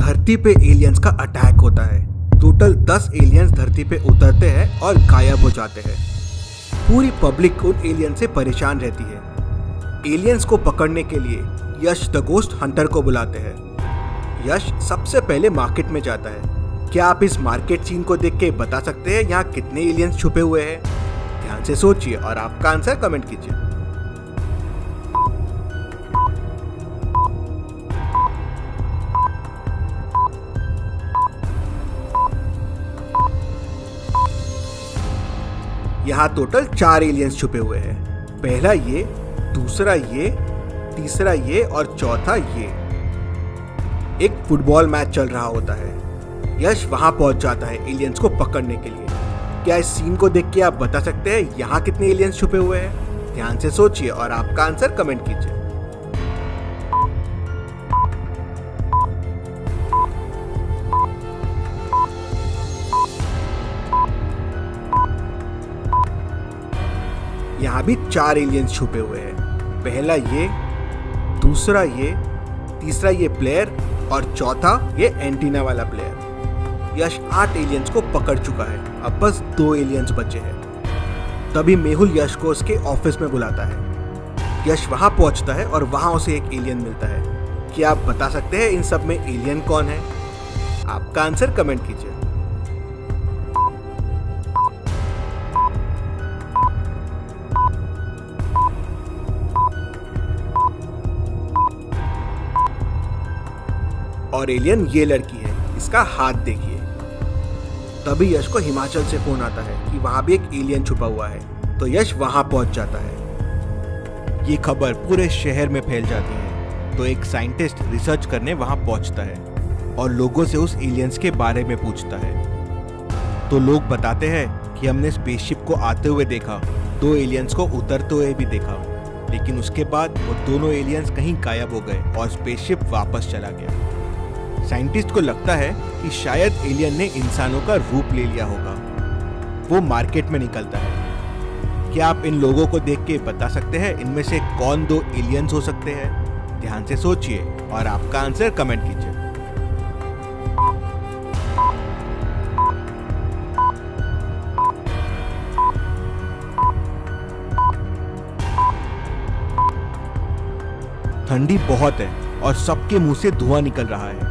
धरती पे एलियंस का अटैक होता है। टोटल 10 एलियंस धरती पे उतरते हैं और गायब हो जाते हैं। पूरी पब्लिक उन एलियन से परेशान रहती है। एलियंस को पकड़ने के लिए यश द गोस्ट हंटर को बुलाते हैं। यश सबसे पहले मार्केट में जाता है। क्या आप इस मार्केट सीन को देख के बता सकते हैं यहाँ कितने एलियंस छुपे हुए हैं? ध्यान से सोचिए और आपका आंसर कमेंट कीजिए। यहाँ टोटल 4 एलियंस छुपे हुए हैं। पहला ये, दूसरा ये, तीसरा ये और चौथा ये। एक फुटबॉल मैच चल रहा होता है। यश वहां पहुंच जाता है एलियंस को पकड़ने के लिए। क्या इस सीन को देख के आप बता सकते हैं यहाँ कितने एलियंस छुपे हुए हैं? ध्यान से सोचिए और आपका आंसर कमेंट कीजिए। यहाँ भी 4 एलियंस छुपे हुए हैं। पहला ये, दूसरा ये, तीसरा ये प्लेयर और चौथा ये एंटीना वाला प्लेयर। यश 8 एलियंस को पकड़ चुका है। अब बस 2 एलियंस बचे हैं। तभी मेहुल यश को उसके ऑफिस में बुलाता है। यश वहां पहुंचता है और वहां उसे एक एलियन मिलता है। क्या आप बता सकते हैं इन सब में एलियन कौन है? आपका आंसर कमेंट कीजिए। और एलियन ये लड़की है, इसका हाथ देखिए। तभी यश को हिमाचल से फोन आता है कि वहां भी एक एलियन छुपा हुआ है। तो यश वहां पहुंच जाता है। ये खबर पूरे शहर में फैल जाती है। तो एक साइंटिस्ट रिसर्च करने वहां पहुंचता है और लोगों से उस एलियंस के बारे में पूछता है। तो लोग बताते हैं कि हमने स्पेसशिप को आते हुए देखा, 2 एलियंस को उतरते हुए भी देखा, लेकिन उसके बाद वो दोनों एलियंस कहीं गायब हो गए और स्पेसशिप वापस चला गया। साइंटिस्ट को लगता है कि शायद एलियन ने इंसानों का रूप ले लिया होगा। वो मार्केट में निकलता है। क्या आप इन लोगों को देख के बता सकते हैं इनमें से कौन 2 एलियंस हो सकते हैं? ध्यान से सोचिए और आपका आंसर कमेंट कीजिए। ठंडी बहुत है और सबके मुंह से धुआं निकल रहा है।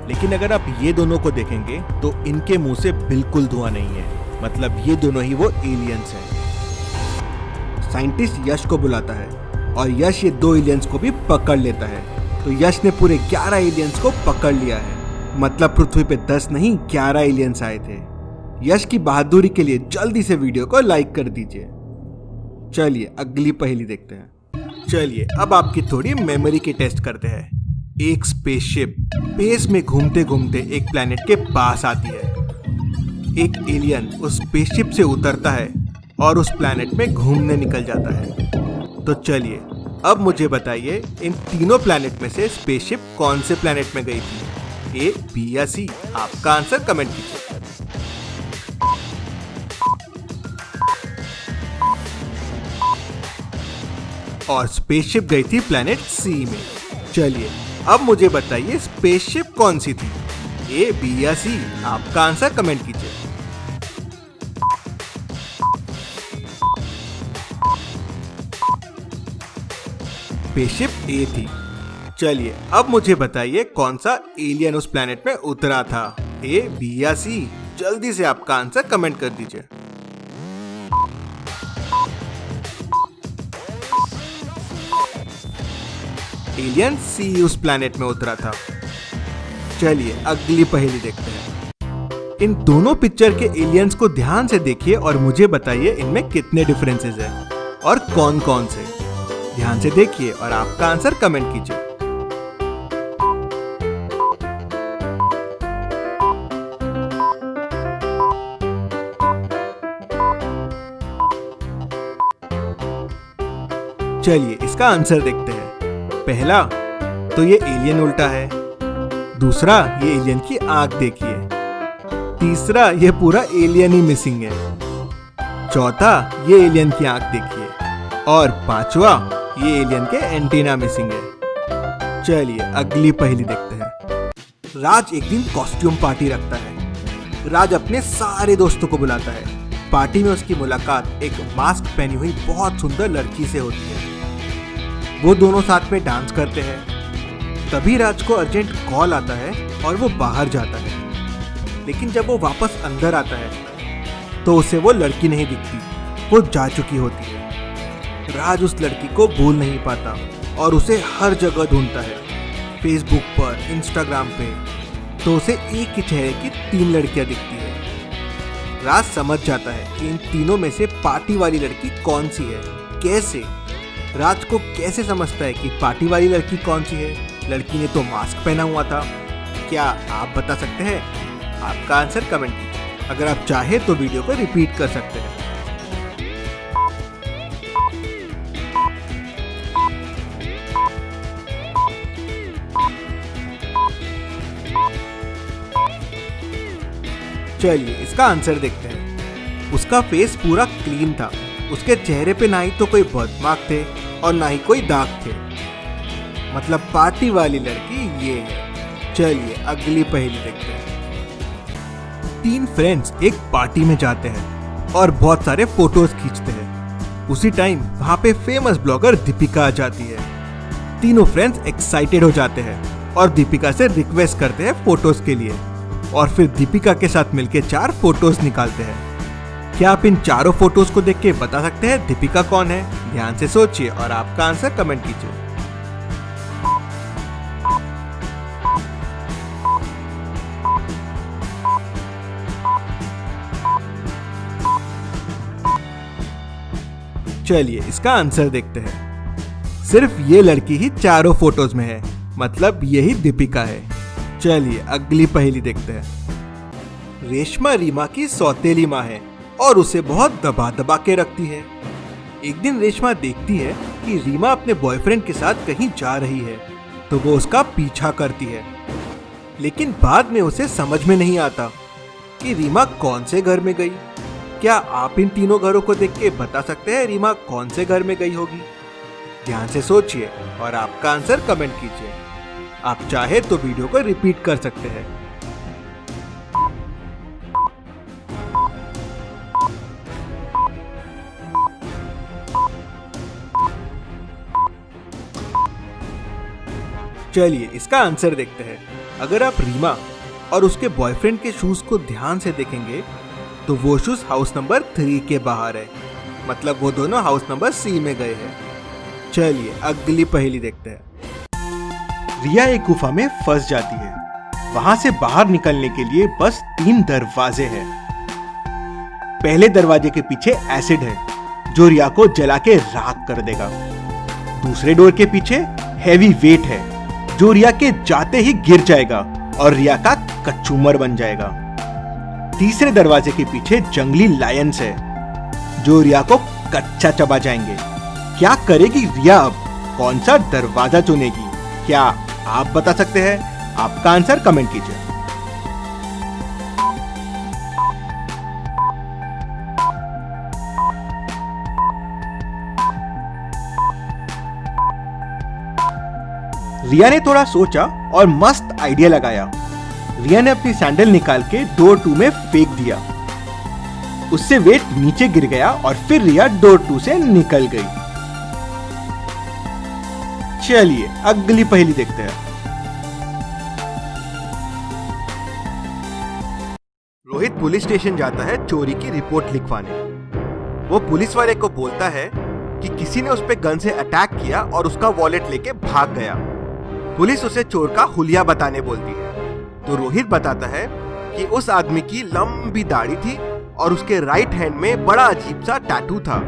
लेकिन अगर आप ये दोनों को देखेंगे तो इनके मुंह से बिल्कुल धुआं नहीं है। मतलब ये दोनों ही वो एलियंस हैं। साइंटिस्ट यश को बुलाता है और यश ये 2 एलियंस को भी पकड़ लेता है। तो यश ने पूरे 11 एलियंस को पकड़ लिया है। मतलब पृथ्वी पे 10 नहीं 11 एलियंस आए थे। यश की बहादुरी के लिए जल्दी से वीडियो को लाइक कर दीजिए। चलिए अगली पहेली देखते हैं। चलिए अब आपकी थोड़ी मेमोरी की टेस्ट करते हैं। एक स्पेसशिप स्पेस में घूमते घूमते एक प्लेनेट के पास आती है। एक एलियन उस स्पेसशिप से उतरता है और उस प्लेनेट में घूमने निकल जाता है। तो चलिए अब मुझे बताइए इन तीनों प्लेनेट में से स्पेसशिप कौन से प्लेनेट में गई थी? ए, बी या सी? आपका आंसर कमेंट कीजिए। और स्पेसशिप गई थी प्लेनेट सी में। चलिए अब मुझे बताइए स्पेसशिप कौन सी थी? ए, बी या सी? आपका आंसर कमेंट कीजिए। स्पेसशिप ए थी। चलिए अब मुझे बताइए कौन सा एलियन उस प्लेनेट में उतरा था? ए, बी या सी? जल्दी से आपका आंसर कमेंट कर दीजिए। एलियन सी उस प्लेनेट में उतरा था। चलिए अगली पहेली देखते हैं। इन दोनों पिक्चर के एलियंस को ध्यान से देखिए और मुझे बताइए इनमें कितने डिफरेंसेस हैं और कौन कौन से। ध्यान से देखिए और आपका आंसर कमेंट कीजिए। चलिए इसका आंसर देखते हैं। पहला तो ये एलियन उल्टा है। दूसरा ये एलियन की आंख देखिए। तीसरा ये पूरा एलियन ही मिसिंग है। चौथा ये एलियन की आंख देखिए। और पांचवा ये एलियन के एंटीना मिसिंग है। चलिए अगली पहेली देखते हैं। राज एक दिन कॉस्ट्यूम पार्टी रखता है। राज अपने सारे दोस्तों को बुलाता है। पार्टी में उसकी मुलाकात एक मास्क पहनी हुई बहुत सुंदर लड़की से होती है। वो दोनों साथ में डांस करते हैं। तभी राज को अर्जेंट कॉल आता है और वो बाहर जाता है। लेकिन जब वो वापस अंदर आता है तो उसे वो लड़की नहीं दिखती, वो जा चुकी होती है। राज उस लड़की को भूल नहीं पाता और उसे हर जगह ढूंढता है, फेसबुक पर, इंस्टाग्राम पे। तो उसे एक ही चेहरे की 3 लड़कियां दिखती है। राज समझ जाता है कि इन तीनों में से पार्टी वाली लड़की कौन सी है। कैसे? राज को कैसे समझता है कि पार्टी वाली लड़की कौन सी है? लड़की ने तो मास्क पहना हुआ था। क्या आप बता सकते हैं? आपका आंसर कमेंट कीजिए। अगर आप चाहे तो वीडियो को रिपीट कर सकते हैं। चलिए इसका आंसर देखते हैं। उसका फेस पूरा क्लीन था। उसके चेहरे पे ना ही तो कोई बर्थमार्क थे और ना ही कोई दाग थे। मतलब पार्टी वाली लड़की ये है। चलिए अगली पहेली देखते हैं। 3 फ्रेंड्स एक पार्टी में जाते हैं और बहुत सारे फोटोज खींचते हैं। उसी टाइम वहाँ पे फेमस ब्लॉगर दीपिका आ जाती है। तीनों फ्रेंड्स एक्साइटेड हो जाते हैं और दीपिका से रिक्वेस्ट करते हैं फोटोज के लिए और फिर दीपिका के साथ मिलके 4 फोटोज निकालते हैं। क्या आप इन चारों फोटोज को देख के बता सकते हैं दीपिका कौन है? ध्यान से सोचिए और आपका आंसर कमेंट कीजिए। चलिए इसका आंसर देखते हैं। सिर्फ ये लड़की ही चारों फोटोज में है, मतलब यही दीपिका है। चलिए अगली पहेली देखते हैं। रेशमा रीमा की सौतेली माँ है और उसे बहुत दबा दबा के रखती है। एक दिन रेशमा देखती है कि रीमा अपने बॉयफ्रेंड के साथ कहीं जा रही है, तो वो उसका पीछा करती है। लेकिन बाद में उसे समझ में नहीं आता कि रीमा कौन से घर में गई। क्या आप इन तीनों घरों को देख के बता सकते हैं रीमा कौन से घर में गई होगी? ध्यान से सोचिए और आपका आंसर कमेंट कीजिए। आप चाहे तो वीडियो को रिपीट कर सकते हैं। चलिए इसका आंसर देखते हैं। अगर आप रीमा और उसके बॉयफ्रेंड के शूज को ध्यान से देखेंगे तो वो शूज हाउस नंबर 3 के बाहर है, मतलब वो दोनों हाउस नंबर C में गए हैं। चलिए अगली पहेली देखते हैं। रिया एक गुफा में फंस जाती है। वहां से बाहर निकलने के लिए बस 3 दरवाजे हैं। पहले दरवाजे के पीछे एसिड है जो रिया को जला के राख कर देगा। दूसरे डोर के पीछे हैवी वेट है जो रिया के जाते ही गिर जाएगा और रिया का कचूमर बन जाएगा। तीसरे दरवाजे के पीछे जंगली लायंस है जो रिया को कच्चा चबा जाएंगे। क्या करेगी रिया अब? कौन सा दरवाजा चुनेगी? क्या आप बता सकते हैं? आपका आंसर कमेंट कीजिए। रिया ने थोड़ा सोचा और मस्त आइडिया लगाया। रिया ने अपनी सैंडल निकाल के डोर 2 में फेंक दिया। उससे वेट नीचे गिर गया और फिर रिया डोर 2 से निकल गई। चलिए अगली पहेली देखते हैं। रोहित पुलिस स्टेशन जाता है चोरी की रिपोर्ट लिखवाने। वो पुलिस वाले को बोलता है कि किसी ने उस पे गन से अटैक किया और उसका वॉलेट लेके भाग गया। पुलिस उसे चोर का हुलिया बताने बोलती है। तो रोहित बताता है कि उस आदमी की लंबी दाढ़ी थी और उसके राइट हैंड में बड़ा अजीब सा टैटू था।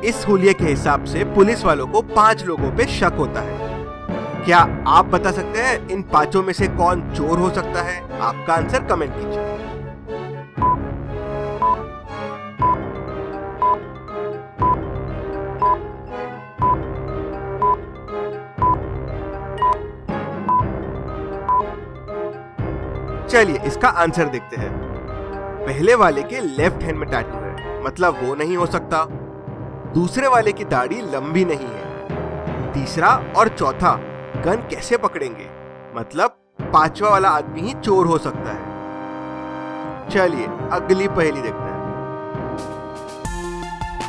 इस हुलिये के हिसाब से पुलिस वालों को 5 लोगों पे शक होता है। क्या आप बता सकते हैं इन 5 में से कौन चोर हो सकता है? आपका आंसर कमेंट कीजिए। चलिए इसका आंसर देखते हैं। पहले वाले के लेफ्ट हैंड में टैटू है, मतलब वो नहीं हो सकता। दूसरे वाले की दाढ़ी लंबी नहीं है। तीसरा और चौथा गन कैसे पकड़ेंगे, मतलब पांचवा वाला आदमी ही चोर हो सकता है। चलिए अगली पहेली देखते हैं।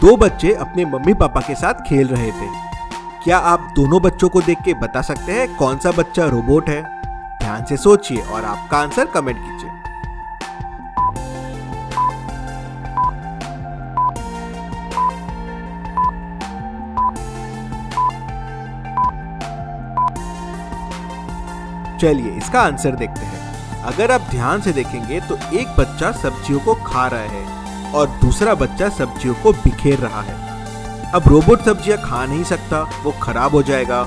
दो बच्चे अपने मम्मी पापा के साथ खेल रहे थे। क्या आप दोनों बच्चों को देख के बता सकते हैं कौन सा बच्चा रोबोट है? ध्यान से सोचिए और आपका आंसर कमेंट कीजिए। चलिए इसका आंसर देखते हैं। अगर आप ध्यान से देखेंगे तो एक बच्चा सब्जियों को खा रहा है और दूसरा बच्चा सब्जियों को बिखेर रहा है। अब रोबोट सब्जियां खा नहीं सकता, वो खराब हो जाएगा,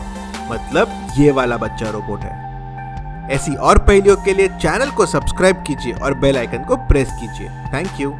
मतलब ये वाला बच्चा रोबोट है। ऐसी और पहेलियों के लिए चैनल को सब्सक्राइब कीजिए और बेल आइकन को प्रेस कीजिए। Thank you.